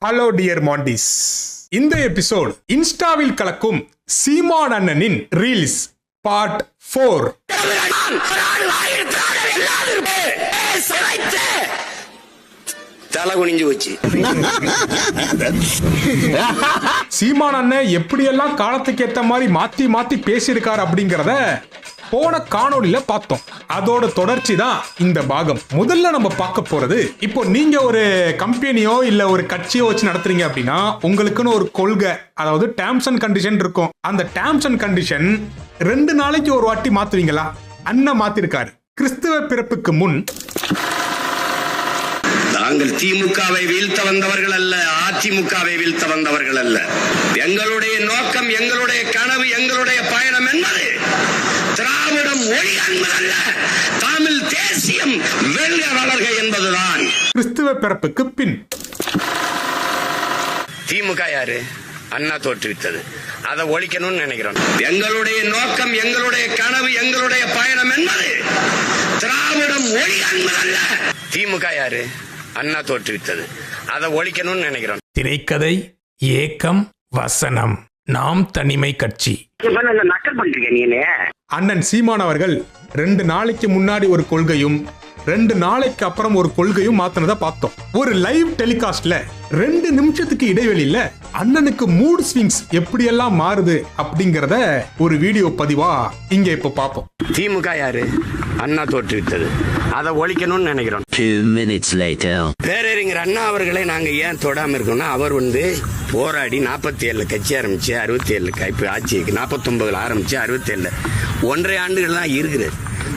Hello dear mantis. இந்த episode இன்ஸ்டாவில் கலக்கும் சீமான் அண்ணனின் ரீல்ஸ் பார்ட் 4. தலை குனிஞ்சு வச்சு சீமான் அண்ணன் எப்படியெல்லாம் காலத்துக்கு ஏத்த மாதிரி மாத்தி மாத்தி பேசியிருக்காரு அப்படிங்கறத போன காணொளியில பார்த்தோம். அதோட தொடர்ச்சி தான் இந்த பாகம். முதல்ல நம்ம பார்க்க போறது, இப்போ நீங்க ஒரு கம்பெனியோ இல்ல ஒரு கட்சியோ வச்சு நடத்துறீங்க அப்படின்னா உங்களுக்குன்னு ஒரு கொள்கை, அதாவது டேர்ம்ஸ் அண்ட் கண்டிஷன் இருக்கும். அந்த டேர்ம்ஸ் அண்ட் கண்டிஷன் 2 நாளைக்கு ஒரு வாட்டி மாத்துவீங்களா? அண்ணன் மாத்திருக்காரு. கிறிஸ்துவ பிறப்புக்கு முன் நாங்கள் திமுகவை வீழ்த்த வந்தவர்கள் அல்ல, அதிமுகவை வீழ்த்த வந்தவர்கள் அல்ல. எங்களுடைய நோக்கம், எங்களுடைய கனவு, எங்களுடைய பயணம் என்பது திராவிடம் ஒளி என்பதல்ல, தமிழ் தேசியம் வெல்க வளர்க என்பதுதான். கிறிஸ்துவ பிறப்புக்கு பின் திமுக யாரு? அண்ணா தோற்றுவித்தது. அதை ஒழிக்கணும்னு நினைக்கிறோம். எங்களுடைய நோக்கம், எங்களுடைய கனவு, எங்களுடைய பயணம் என்பது திராவிடம் ஒளி என்பதல்ல. திமுக யாரு? அண்ணா தோற்றுவித்தது. அதை ஒழிக்கணும்னு நினைக்கிறோம். திரைக்கதை, ஏக்கம், வசனம், நாம் தனிமை கட்சி. அண்ணன் சீமான் அவர்கள் 2 நாளைக்கு முன்னாடி ஒரு கொள்கையும் 2 நாளைக்கு அப்புறம் ஒரு கொள்கையும் மாத்தினதை பார்த்தோம். ஒரு லைவ் டெலிகாஸ்ட்ல 2 நிமிஷத்துக்கு இடைவெளியில அண்ணனுக்கு மூட் ஸ்விங்ஸ் எப்படியெல்லாம் மாறுது அப்படிங்கறத ஒரு வீடியோ பதிவா இங்க இப்ப பாப்போம். திமுக யாரு? அண்ணா தோற்றுவித்தது. அதை ஒழிக்கணும்னு நினைக்கிறோம். 2 minutes later. பேரறிஞர் அண்ணா அவர்களை நாங்க ஏன் தொடாம இருக்கோம்னா, அவர் போராடி 47 கட்சி ஆரம்பிச்சு 67 இப்ப ஆட்சிக்கு 49 ஆரம்பிச்சு 67 1.5 ஆண்டுகள் தான் இருக்குது.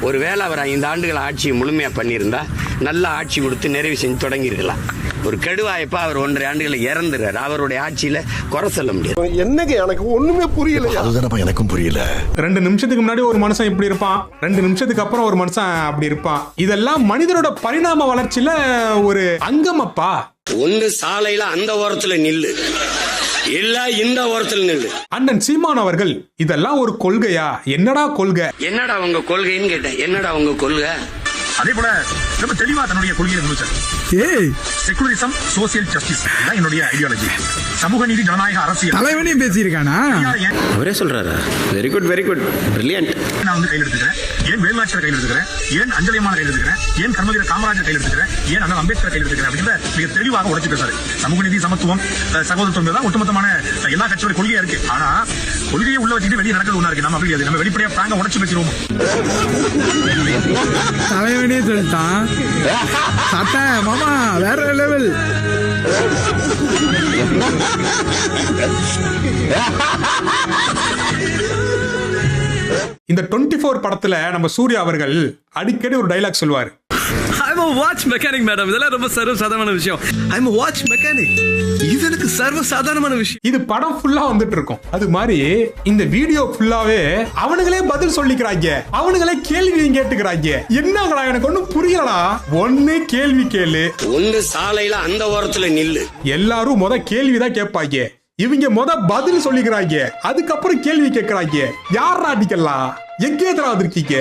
ஒருவேளை அவர் 5 ஆண்டுகள் ஆட்சியை முழுமையா பண்ணியிருந்தா நல்ல ஆட்சி கொடுத்து நிறைவு செஞ்சு தொடங்கி இருக்கலாம். ஒரு கெடுவாய்ப்பா அவர் 1.5 ஆண்டுகளை இறந்துறாரு. அவருடைய ஆட்சியில குறை சொல்ல முடியாது. என்னங்க எனக்கு ஒண்ணுமே புரியல. அதுதானப்பா எனக்கும் புரியல. 2 நிமிஷத்துக்கு முன்னாடி ஒரு மனுஷன் இப்படி இருப்பான், 2 நிமிஷத்துக்கு அப்புறம் ஒரு மனுஷன் அப்படி இருப்பான். இதெல்லாம் மனிதனோட பரிணாம வளர்ச்சியில ஒரு அங்கமப்பா. ஒன்று சாலையில அந்த ஓரத்துல நில்லு, இல்ல இந்த ஓரத்துல நில்லு. அண்ணன் சீமான் அவர்கள் இதெல்லாம் ஒரு கொள்கையா? என்னடா கொள்கை? என்னடா உங்க கொள்கைன்னு கேட்டேன். என்னடா உங்க கொள்கை? அதே போல ரொம்ப தெளிவா தன்னுடைய கொள்கையை முன்வச்சார். செகுலரிசம், சோசியல் ஜஸ்டிஸ் தான் என்னுடைய ஐடியாலஜி. சமூக நீதி, ஜனநாயக அரசியல். தலைவனே பேசியிருக்கானா? அவரே சொல்றாரா? Very good, very good, brilliant. நான் கையில் எடுத்துக்கிறேன். ஏன் வேலுநாச்சியார் கையில் எடுத்துக்கிறேன்? ஏன் அஞ்சலியம்மாள் கையில் எடுத்துக்கிறேன்? ஏன் கர்மவீர காமராஜர் கையில் எடுத்துக்கிறேன்? ஏன் அண்ணல் அம்பேத்கர் கையில் எடுத்துக்கிறேன்? அப்படிங்கிற மிக தெளிவாக உடைச்சு பேசாரு. சமூக நீதி, சமத்துவம், சகோதரத்துவம் தான் ஒட்டுமொத்தமான எல்லா கட்சியோட கொள்கையா இருக்கு. ஆனா கொள்கையை உள்ள வச்சுட்டு வெளியே நடக்கிறது ஒண்ணா இருக்கு. நம்ம அப்படி நம்ம வெளிப்படையா பிராங்க உடைச்சு பேசிடுவோம். தலைவனே சொல்லிட்டான். சட்டை மாமா வேற லெவல். இந்த 24 படத்துல நம்ம சூர்யா அவர்கள் அடிக்கடி ஒரு டைலாக் சொல்வார். I'm a watch mechanic madam. இதெல்லாம் ரொம்ப சர்வசாதாரணமான விஷயம். I'm a watch mechanic. இது எனக்கு சர்வசாதாரணமான விஷயம். இது படம் ஃபுல்லா வந்துட்டு இருக்கும். அது மாதிரி இந்த வீடியோ ஃபுல்லாவே அவனுங்களே பதில் சொல்லிக்கிறாங்க, அவனுங்களே கேள்வி கேட்டுக்கிறாங்க. என்னங்கடா எனக்கு ஒண்ணும் புரியலடா. ஒண்ணு கேள்வி கேளு, ஒன்று சாலையில அந்த ஓரத்துல நில்லு. எல்லாரும் கேள்விதான் கேட்பாங்க. இவங்க பதில் சொல்லிக்கிறாங்க, அதுக்கப்புறம் கேள்வி கேட்கறாங்க. யாரா அடிக்கலாம்? எங்கேதரா இருக்கீங்க?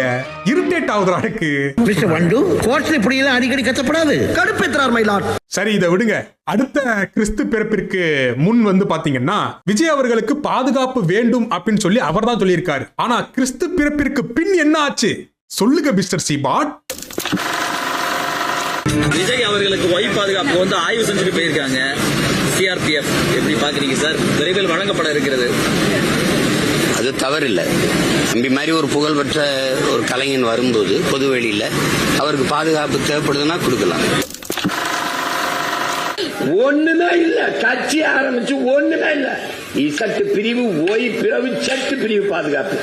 இரிட்டேட் ஆகுதுடா எனக்கு. மிஸ்டர் வண்டு, கோர்ட்ல இப்படி எல்லாம் அடிக்கடி கத்தப்படாது. கடுப்பேத்துறார் மை லார்ட். சரி, இதை விடுங்க. அடுத்த கிறிஸ்து பிறப்பிற்கு முன் பாத்தீங்கன்னா விஜய் அவர்களுக்கு பாதுகாப்பு வேண்டும் அப்படின்னு சொல்லி அவர் தான் சொல்லியிருக்காரு. ஆனா கிறிஸ்து பிறப்பிற்கு பின் என்ன ஆச்சு சொல்லுங்க மிஸ்டர் சீபாட். விஜய் அவர்களுக்கு ஒய் பாதுகாப்பு ஆய்வு செஞ்சுட்டு போயிருக்காங்க. சிஆர்பிஎஃப் எப்படி பாக்குறீங்க சார்? விரைவில் வழங்கப்பட இருக்கிறது. அது தவறில்லை. தம்பி மாதிரி ஒரு புகழ்பெற்ற ஒரு கலைஞன் வரும்போது பொதுவெளியில அவருக்கு பாதுகாப்பு தேவைப்படுதுன்னா கொடுக்கலாம். ஒண்ணுமே இல்ல, கட்சி ஆரம்பிச்சு ஒண்ணுமே இல்ல. இசட்டு பிரிவு, ஓய் பிரிவு, சட்டு பிரிவு பாதுகாப்பு.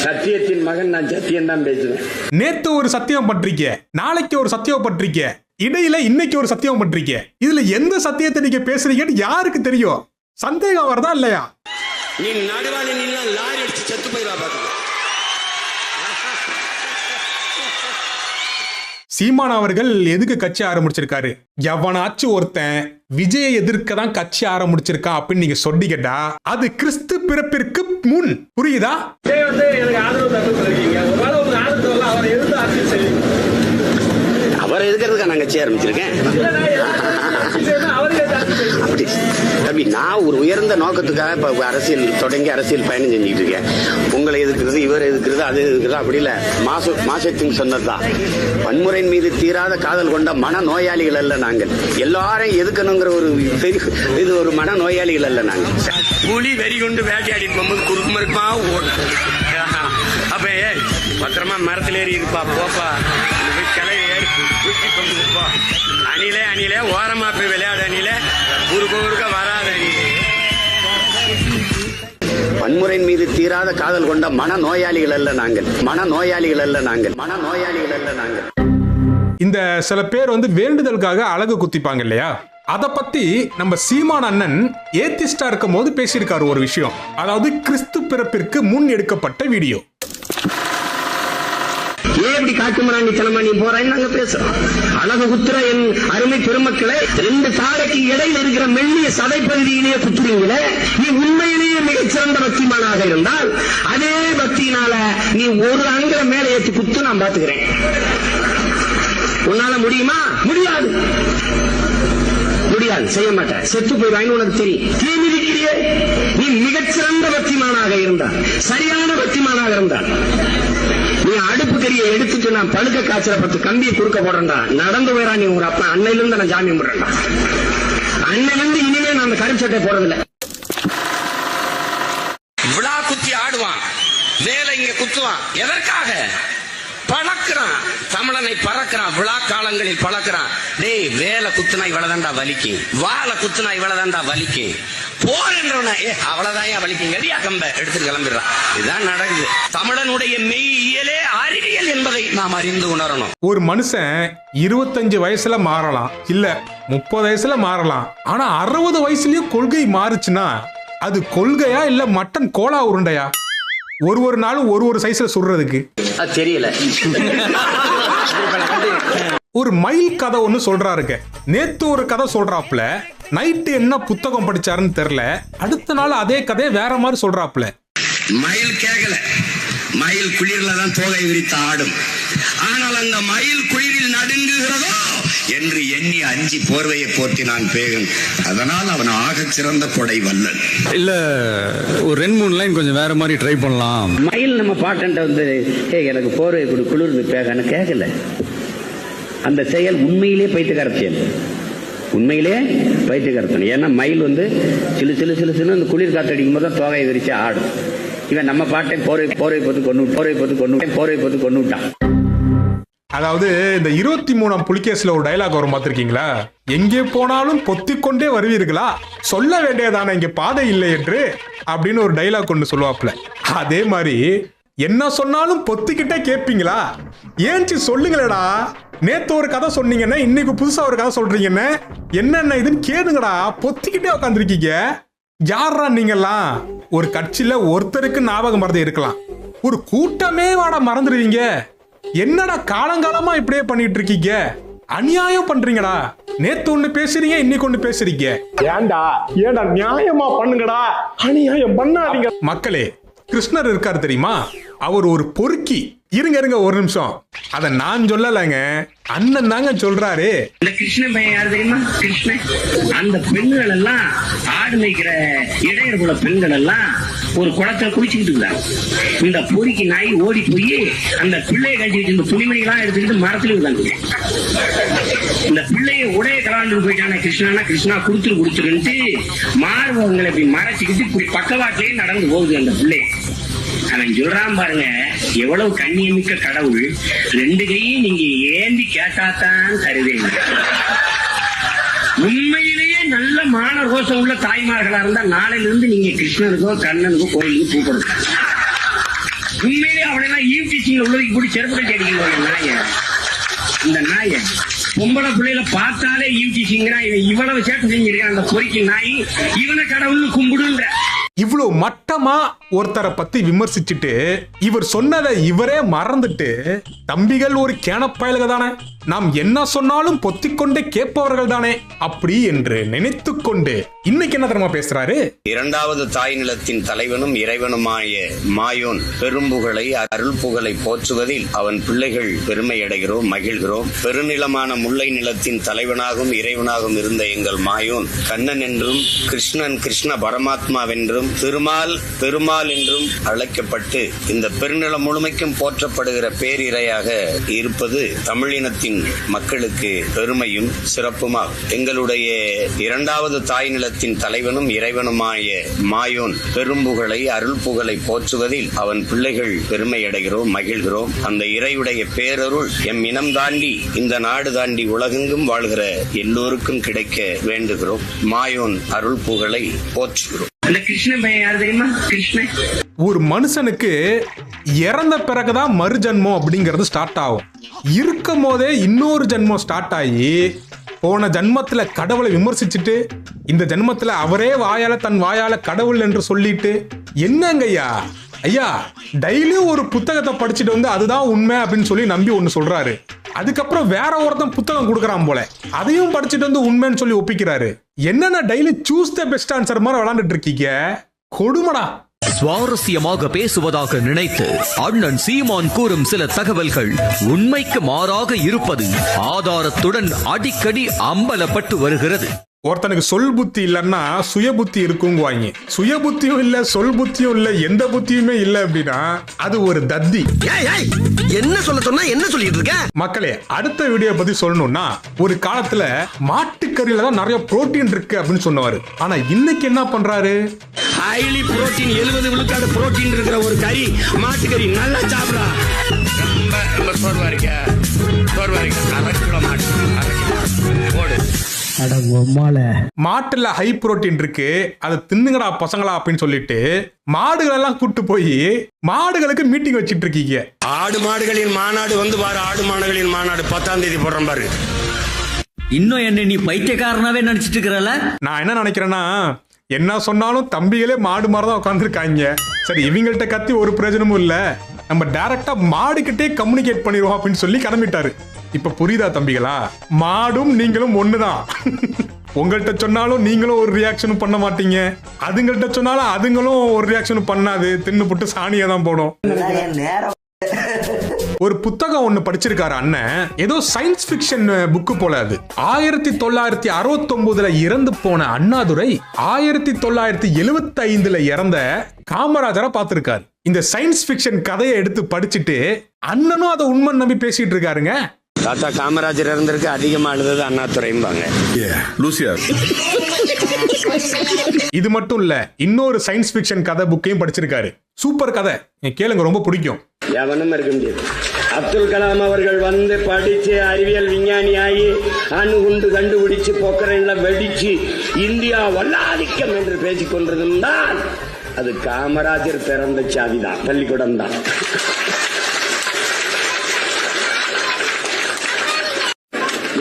சத்தியத்தின் மகன் நான் சத்தியம் தான் பேசுவேன். நேத்து ஒரு சத்தியம் பண்றீங்க, நாளைக்கு ஒரு சத்தியம் பண்றீங்க, இடையில இன்னைக்கு ஒரு சத்தியம் பண்றீங்க. இதுல எந்த சத்தியத்தை நீங்க பேசுறீங்கன்னு யாருக்கு தெரியும்? சந்தேகம் வருதா இல்லையா? நீ நடுவாளி நின்னா லாரி அடிச்சு செத்து போயிடா பாத்துக்க. சீமான் அவர்கள் எதுக்கு கட்சி ஆரம்பிச்சிருக்காரு? எவனாச்சும் ஒருத்தன் விஜயை எதிர்க்க தான் கட்சி ஆரம்பிச்சிருக்கான் அப்படின்னு நீங்க சொன்னீங்கடா, அது கிறிஸ்து பிறப்பிற்கு முன். புரியுதா? அவரை எதுக்கிறதுக்கா நான் கட்சி ஆரம்பிச்சிருக்கேன். தம்பி, நான் ஒரு உயர்ந்த நோக்கத்துக்காக இப்ப அரசியல் தொடங்கி அரசியல் பயணம் செஞ்சுட்டு இருக்கேன். உங்களை எதிர்க்கிறது, இவர் எதிர்க்கிறது, அது எதிர்க்கிறது அப்படி இல்ல. மாசத்தின் சொன்னதுதான். வன்முறையின் மீது தீராத காதல் கொண்ட மன நோயாளிகள் அல்ல நாங்கள். எல்லாரையும் எதுக்கணுங்கிற ஒரு இது ஒரு மன நோயாளிகள் அல்ல நாங்கள். புலி வெறி கொண்டு வேட்டையாடி போகும்போது குறுக்குமருக்குமா அப்ப பத்திரமா மரத்துல ஏறி இருப்பா, போப்பா கிளை ஏறி போ. அணிலே ஓரமா போய் விளையாட அணிலே, குறுக்க வராத அணிலே. வன்முறையின் மீது தீராத காதல் கொண்ட மன நோயாளிகள் அல்ல நாங்கள். மன நோயாளிகள் அல்ல நாங்கள். மன நோயாளிகள் அல்ல நாங்கள். இந்த சில பேர் வேண்டுதலுக்காக அழகு குத்திப்பாங்க இல்லையா, அத பத்தி நம்ம சீமான் அண்ணன் ஏத்திஸ்டா இருக்கும் போது பேசியிருக்காரு ஒரு விஷயம். அதாவது கிறிஸ்து பிறப்பிற்கு முன் எடுக்கப்பட்ட வீடியோ. எப்படி காட்டுமராண்டித்தனமா நீ போறான்னு நாங்க பேசுறோம். அழகு குத்துற என் அருமை பெருமக்களை, 2 தாடைக்கு இடையில் இருக்கிற மெல்லிய சதை பகுதியிலேயே குத்துறீங்களே, நீ உண்மையிலேயே மிகச்சிறந்த பக்திமானாக இருந்தால் அதே பக்தியினால நீ ஒரு அங்குல மேல ஏற்றி குத்து நான் பாத்துக்கிறேன். உன்னால முடியுமா? முடியாது, முடியாது, செய்ய மாட்டேன். செத்து போய் வாங்கி உனக்கு தெரியும். தீமிதிக்கிறியே, நீ மிகச்சிறந்த பக்திமானாக இருந்தால், சரியான பக்திமானாக இருந்தால், நீ அடுப்பு கறியை எடுத்துட்டு நான் பழுக்க காய்ச்சல 10 கம்பியை குறுக்க போடுறா, நடந்து போயிடா. நீ உங்க அப்பா அன்னையில இருந்து நான் ஜாமீன் போடுறேன்டா. அன்னையில இருந்து இனிமே நான் அந்த கருப்பு சட்டை போடுறதில்லை. விழா குத்தி ஆடுவான், வேலை இங்க குத்துவான். எதற்காக? பழக்கிறான், தமிழனை பறக்கிறான், விழா காலங்களில் பழக்கிறான். டேய், வேலை குத்துனா இவ்வளவுதான்டா வலிக்கும், வாழை குத்துனா இவ்வளவுதான்டா வலிக்கும், போர் என்றவன அவ்வளவுதான் வலிக்கும், கடியா கம்ப எடுத்துட்டு கிளம்பிடுறான். இதுதான் நடக்குது. தமிழனுடைய மெய்யியலே அறிவியல் என்பதை நாம் அறிந்து உணரணும். ஒரு மனுஷன் 25 வயசுல மாறலாம், இல்ல 30 வயசுல மாறலாம். ஆனா 60 வயசுலயும் கொள்கை மாறுச்சுன்னா அது கொள்கையா இல்ல மட்டன் கோலா உருண்டையா? ஒரு நாளும் ஒரு சைஸ்ல சுடுறதுக்கு தெரியல. ஒரு மயில் கதை ஒண்ணு சொல்றாருங்க. நேத்து ஒரு கதை சொல்றாப்ல, நைட்டு என்ன புத்தகம் படிச்சாருன்னு தெரியல, அடுத்த நாள் அதே கதையை வேற மாதிரி சொல்றாப்ல. மயில் கேட்கல, மயில் குளிர்ல தான் தோகை விரித்து ஆடும். ஆனால் அந்த மயில் குளிரில் நடுங்குகிறதோ என்று எண்ணி அஞ்சி போர்வையை போர்த்தி நான் பேகன். அதனால் அவன் ஆக சிறந்த கொடை வல்லன். இல்ல ஒரு 2-3 லைன் கொஞ்சம் வேற மாதிரி ட்ரை பண்ணலாம். மயில் நம்ம பாட்டன்ட்ட எனக்கு போர்வை கொடு குளிர்ந்து பேகன்னு கேட்கல. அந்த செயல் உண்மையிலே பைத்தியக்கார செயல், உண்மையிலே பைத்தியக்காரத்தனம். ஏன்னா மயில் சிலு சிலு சிலு சிலு அந்த குளிர் காற்று அடிக்கும் போது தான் தோகையை விரிச்சு ஆடும். இவன் நம்ம பாட்டை போர்வை போட்டு கொண்டு விட்டான். அதாவது இந்த 23ஆம் புலிகேஸ்ல ஒரு டைலாக் வரும் பார்த்திருக்கீங்களா? எங்கே போனாலும் பொத்திக்கொண்டே வருவீர்களா, சொல்ல வேண்டியதான இங்க பாதை இல்லை என்று அப்படின்னு ஒரு டைலாக் ஒன்று சொல்லுவாப்ல. அதே மாதிரி என்ன சொன்னாலும் பொத்திக்கிட்டே கேட்பீங்களா, ஏன்ச்சு சொல்லுங்களேடா. நேத்து ஒரு கதை சொன்னீங்கன்னா இன்னைக்கு புதுசா ஒரு கதை சொல்றீங்கன்னு என்னென்ன இதுன்னு கேளுங்கடா. பொத்திக்கிட்டே உட்காந்துருக்கீங்க. யாரா நீங்கெல்லாம்? ஒரு கட்சியில ஒருத்தருக்கு ஞாபகம் மறந்து இருக்கலாம், ஒரு கூட்டமே வாடா மறந்துடுவீங்க. என்னடா காலங்காலமா இப்படியே பண்ணிட்டு இருக்கீங்க, அநியாயம் பண்றீங்கடா. நேத்து ஒண்ணு பேசுறீங்க, இன்னைக்கு ஒண்ணு பேசுறீங்க. ஏண்டா நியாயமா பண்ணுங்கடா, அநியாயம் பண்ணாதீங்க. மக்களே, கிருஷ்ணர் இருக்காரு தெரியுமா? அவர் ஒரு பொறுக்கி. இருங்க ஒரு நிமிஷம், அத நான் சொல்லலைங்க, அண்ணன் தாங்க சொல்றாரு. இந்த கிருஷ்ணன் பையன் யாரு தெரியுமா? கிருஷ்ணன். அந்த பெண்கள் எல்லாம், ஆடு மேய்க்கிற இடையர் குல பெண்கள் எல்லாம் ஒரு குளத்துல குளிச்சுக்கிட்டு இருந்தாங்க. இந்த பொறுக்கி நாய் ஓடி போய் அந்த பிள்ளையை கட்டிட்டு இந்த துணிமணிகளாம் எடுத்துக்கிட்டு மரத்துல இருந்தாங்க. இந்த பிள்ளைய உடைய கலாண்டு போயிட்டான கிருஷ்ணா, கிருஷ்ணா குடுத்துருன்ட்டு மார்பகங்களை இப்படி மறைச்சிக்கிட்டு இப்படி பக்கவாட்டிலேயே நடந்து போகுது அந்த பிள்ளை. அவன் சொல்றான் பாருங்க, எவ்வளவு கண்ணியமிக்க கடவுள், 2 கையும் நீங்க ஏந்தி கேட்டாத்தான் தருவேங்க. உண்மையிலேயே நல்ல மான ரோசம் உள்ள தாய்மார்களா இருந்தா நாளையில இருந்து நீங்க கிருஷ்ணனுக்கோ கண்ணனுக்கோ கோயிலுக்கு கூப்பிடுங்க. உண்மையிலேயே அவனெல்லாம் ஈவ்டீச்சிங்ல உள்ளதுக்கு போய் செருப்பு கேட்டீங்க. நாய, இந்த நாய பொம்பளை பிள்ளைல பார்த்தாலே ஈவ்டீச்சிங்கிறான். இவன் இவ்வளவு சேட்டை செஞ்சிருக்கான் அந்த பொறிக்கு நாய், இவனை கடவுள்னு கும்பிடுன்ற. இவ்வளவு மட்டமா ஒருத்தரை பத்தி விமர்சிச்சுட்டு இவர் சொன்னதை இவரே மறந்துட்டு, தம்பிகள் ஒரு கேனப்பயலுக தானே, நாம் என்ன சொன்னாலும் பொத்திக்கொண்டே கேட்பவர்கள் தானே அப்படி என்று நினைத்துக்கொண்டு இன்னைக்கு என்ன தெரியுமா பேசுறாரு? இரண்டாவது தாய் நிலத்தின் தலைவனும் இறைவனுமாய மாயோன் பெரும்புகளை அருள் புகழை போற்றுவதில் அவன் பிள்ளைகள் பெருமை அடைகிறோம், மகிழ்கிறோம். பெருநிலமான முல்லை நிலத்தின் தலைவனாகவும் இறைவனாகவும் இருந்த எங்கள் மாயோன் கண்ணன் என்றும் கிருஷ்ணன் கிருஷ்ண பரமாத்மாவென்றும் திருமால் பெருமாள் என்றும் அழைக்கப்பட்டு இந்த பெருநிலம் முழுமைக்கும் போற்றப்படுகிற பேரிரையாக இருப்பது தமிழினத்தின் மக்களுக்கு பெருமையும் சிறப்புமாகும். எங்களுடைய இரண்டாவது தாய் நிலத்தின் தலைவனும் இறைவனுமாய மாயோன் பெரும்புகளை அருள் புகழை போற்றுவதில் அவன் பிள்ளைகள் பெருமை அடைகிறோம், மகிழ்கிறோம். அந்த இறையுடைய பேரருள் எம் இனம் தாண்டி இந்த நாடு தாண்டி உலகெங்கும் வாழ்கிற எல்லோருக்கும் கிடைக்க வேண்டுகிறோம். மாயோன் அருள் புகழை போற்றுகிறோம். அந்த கிருஷ்ணன் பையன் யாரு தெரியுமா? கிருஷ்ணன். ஒரு மனுஷனுக்கு இறந்த பிறகுதான் மறு ஜன்மம் அப்படிங்கிறது ஸ்டார்ட் ஆகும். இருக்கும் போதே இன்னொரு ஜன்மம் ஸ்டார்ட் ஆகி போன ஜன்மத்துல கடவுளை விமர்சிச்சுட்டு இந்த ஜன்மத்துல அவரே வாயால தன் வாயால கடவுள் என்று சொல்லிட்டு என்னங்க ஐயா டெய்லியும் ஒரு புத்தகத்தை படிச்சுட்டு வந்து அதுதான் உண்மை அப்படின்னு சொல்லி நம்பி ஒன்னு சொல்றாரு. அதுக்கப்புறம் வேற ஒருத்தன் புத்தகம் கொடுக்கறான் போல, அதையும் படிச்சுட்டு வந்து உண்மைன்னு சொல்லி ஒப்பிக்கிறாரு. என்னன்னா daily choose the best answer மாதிரி விளையாண்டுட்டு இருக்கீங்க. கொடுமடா. சுவாரஸ்யமாக பேசுவதாக நினைத்து அண்ணன் சீமான் கூறும் சில தகவல்கள் உண்மைக்கு மாறாக இருப்பது ஆதாரத்துடன் அடிக்கடி அம்பலப்பட்டு வருகிறது. ஒருத்தனுக்கு சொல் புத்தி இல்லன்னா சுய புத்தி இருக்குங்குவாங்க. சுய புத்தியும் இல்ல, சொல் புத்தியும் இல்ல, எந்த புத்தியுமே இல்ல அப்படின்னா அது ஒரு தத்தி. என்ன சொல்ல சொன்னா என்ன சொல்லிட்டு இருக்க? மக்களே, அடுத்த வீடியோ பத்தி சொல்லணும்னா, ஒரு காலத்துல மாட்டுக்கறியில தான் நிறைய புரோட்டீன் இருக்கு அப்படின்னு சொன்னவாரு. ஆனா இன்னைக்கு என்ன பண்றாரு? ஹைலி புரோட்டீன் 70 விழுக்காடு புரோட்டீன் இருக்கிற ஒரு கறி மாட்டுக்கறி நல்லா சாப்பிடா. ரொம்ப சோர்வா இருக்க மாட்டுல ஹை புரோட்டீன் இருக்கு, அதை தின்னுங்கடா பசங்களா அப்படின்னு சொல்லிட்டு மாடுகள் எல்லாம் கூட்டு போய் மாடுகளுக்கு மீட்டிங் வச்சிட்டு இருக்கீங்க. ஆடு மாடுகளின் மாநாடு வந்து பாரு. ஆடு மாடுகளின் மாநாடு 10ஆம் தேதி போடுறோம் பாரு. இன்னும் என்ன நீ பைத்தியக்காரனாவே நினைச்சிட்டு இருக்கிறல? நான் என்ன நினைக்கிறேன்னா, என்ன சொன்னாலும் தம்பிகளே மாடு மாதிரிதான் உட்காந்துருக்காங்க. சரி, இவங்கள்ட்ட கத்தி ஒரு பிரயோஜனமும் இல்ல, நம்ம டைரக்டா மாடுகிட்டே கம்யூனிகேட் பண்ணிடுவோம் அப்படின்னு சொல்லி கிளம்பிட்டாரு. இப்ப புரியுதா தம்பிகளா? மாடும் நீங்களும் ஒண்ணுதான். உங்கள்கிட்ட சொன்னாலும் நீங்களும் ஒரு ரியாக்ஷனும் பண்ண மாட்டீங்க, அதுங்கள்ட்ட சொன்னாலும் அதுங்களும் ஒரு ரியாக்ஷனும் பண்ணாது, தின்னு புட்டு சாணியை தான் போடும். ஒரு புத்தகம் ஒண்ணு படிச்சிருக்காரு அண்ணன், ஏதோ சயின்ஸ் பிக்ஷன் புக்கு போல. அது 1969 இறந்து போன அண்ணாதுரை 1975 இறந்த காமராஜரை பார்த்திருக்காரு. இந்த சயின்ஸ் பிக்ஷன் கதையை எடுத்து படிச்சுட்டு அண்ணனும் அதை உண்மை நம்பி பேசிட்டு இருக்காருங்க. தாத்தா காமராஜர் இறந்திருக்கு, அதிகமா அழுதது அண்ணாதுரைம்பாங்க. இது மட்டும் இல்ல, இன்னொரு சயின்ஸ் பிக்ஷன் கதை புக்கையும் படிச்சிருக்காரு. சூப்பர் கதை, கேளுங்க, ரொம்ப பிடிக்கும். எவனும் இருக்க முடியாது. அப்துல் கலாம் அவர்கள் வந்து படிச்சு அறிவியல் விஞ்ஞானி ஆகி அணுகுண்டு கண்டுபிடிச்சு பொக்கரன்ல வெடிச்சு இந்தியா வல்லாதிக்கம் என்று பேசிக் கொண்டிருந்தால் அது காமராஜர் பிறந்த சாதிதான், பள்ளிக்கூடம் தான்.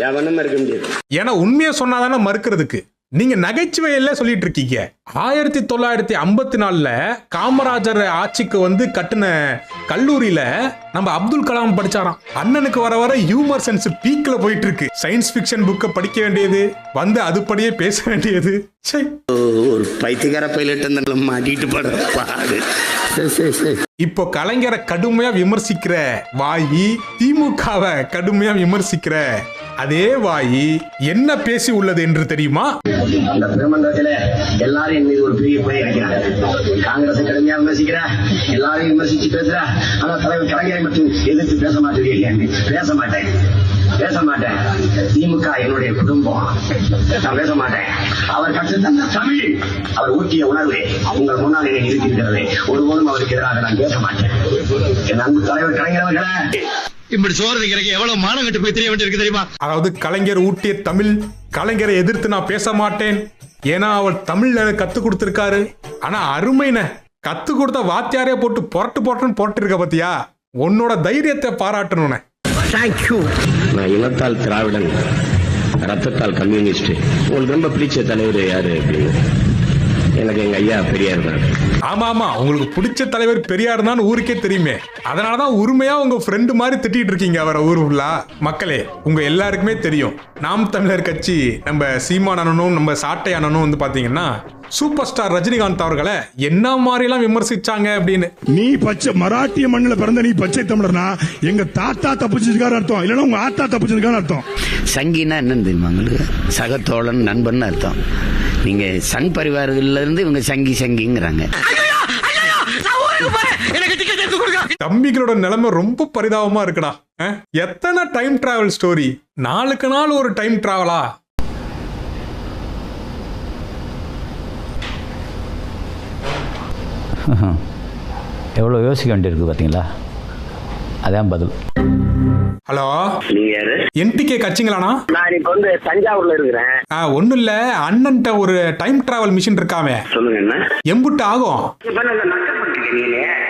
எவனும் இருக்க முடியாது. ஏன்னா உண்மையை சொன்னாதானே மறுக்கிறதுக்கு. நீங்க நகைச்சுவையில சொல்லிட்டு இருக்கீங்க. 1954 காமராஜர் ஆட்சிக்கு வந்து கட்டின கல்லூரியில நம்ம அப்துல் கலாம் படிச்சாராம். அண்ணனுக்கு வர வர ஹியூமர் சென்ஸ் பீக்ல போயிட்டு இருக்கு. சயின்ஸ் பிக்ஷன் புக்க படிக்க வேண்டியது, வந்து அதுபடியே பேச வேண்டியது. ஒரு பைத்தியக்கார பைலட் மாட்டிட்டு பாடு. இப்போ கலைஞரை கடுமையா விமர்சிக்கிற வாயி, திமுகவை கடுமையா விமர்சிக்கிற அதே வாயி என்ன பேசி உள்ளது என்று தெரியுமா? அந்த பெருமன்றத்தில் எல்லாரும் என் மீது ஒரு பெரிய குறை வைக்கிறாங்க. காங்கிரஸ் கடுமையா விமர்சிக்கிற, எல்லாரையும் விமர்சிச்சு பேசுற, ஆனா தலைவர் கலைஞரை மட்டும் எதிர்த்து பேச மாட்டேன். பேச மாட்டேன். திமுக என்னுடைய குடும்பம், நான் பேச மாட்டேன். அவர் கற்றுத்தந்த தமிழ், அவர் ஊட்டிய உணர்வு உங்கள் முன்னால் என்னை இருக்கிறது. ஒருபோதும் அவருக்கு எதிராக நான் பேச மாட்டேன். என் அன்பு தலைவர் கலைஞர் அவர்களே, இப்படி சோறு வைக்கிறக்கு எவ்வளவு மானம் கட்டு போய் தெரிய வேண்டியிருக்கு தெரியுமா? அதாவது கலைஞர் ஊட்டிய தமிழ், கலைஞரை எதிர்த்து நான் பேச மாட்டேன். ஏன்னா அவர் தமிழ் எனக்கு கத்து கொடுத்திருக்காரு. ஆனா அருமைன கத்து கொடுத்த வாத்தியாரே போட்டு புரட்டுன்னு போட்டு இருக்க பத்தியா? உன்னோட தைரியத்தை பாராட்டணும். நான் இனத்தால் திராவிடன், ரத்தத்தால் கம்யூனிஸ்ட். உங்களுக்கு ரொம்ப பிடிச்ச தலைவர் யாரு அப்படின்னு எனக்கு எங்க ஐயா பெரியார் தான். ஆமா ஆமா, உங்களுக்கு பிடிச்ச தலைவர் பெரியார் தான் ஊருக்கே தெரியுமே. அதனாலதான் உரிமையா உங்க ஃப்ரெண்டு மாதிரி திட்டிட்டு இருக்கீங்க அவரை ஊர் ஃபுல்லா. மக்களே, உங்க எல்லாருக்குமே தெரியும், நாம் தமிழர் கட்சி நம்ம சீமான் அண்ணனும் நம்ம சாட்டை அண்ணனும் வந்து பாத்தீங்கன்னா சூப்பர் ஸ்டார் ரஜினிகாந்த் அவர்களை என்ன மாதிரி எல்லாம் விமர்சிச்சாங்க அப்படின்னு. நீ பச்சை மராட்டிய மண்ணில் பிறந்த நீ பச்சை தமிழர்னா எங்க தாத்தா தப்பிச்சிருக்காரு அர்த்தம், இல்லைன்னா உங்க ஆத்தா தப்பிச்சிருக்காரு அர்த்தம். சங்கினா என்னன்னு தெரியுமா உங்களுக்கு? சகத்தோழன் நண்பன் அர்த்தம். நீங்க சங் பரிவாரங்கள்ல இருந்து இவங்க சங்கிங்கிறாங்க. தம்பிகளோட நிலைமை ரொம்ப பரிதாபமா இருக்குடா. எத்தனை டைம் டிராவல் ஸ்டோரி, நாளுக்கு நாள் ஒரு டைம் டிராவலா? எவ்வளோ யோசிக்க வேண்டியிருக்கு பார்த்தீங்களா? அதான் பதில். ஹலோ, நீங்க யாரு? என்டிகே கட்சிங்களானா? நான் இப்ப வந்து தஞ்சாவூர்ல இருக்கிறேன். ஒன்னும் இல்ல, அண்ணன்ட்ட ஒரு டைம் டிராவல் மிஷின் இருக்காமே. சொல்லுங்க. என்ன எம்புட்டு ஆகும்? இப்ப நான் நக்கல் பண்ணிருக்கேன்.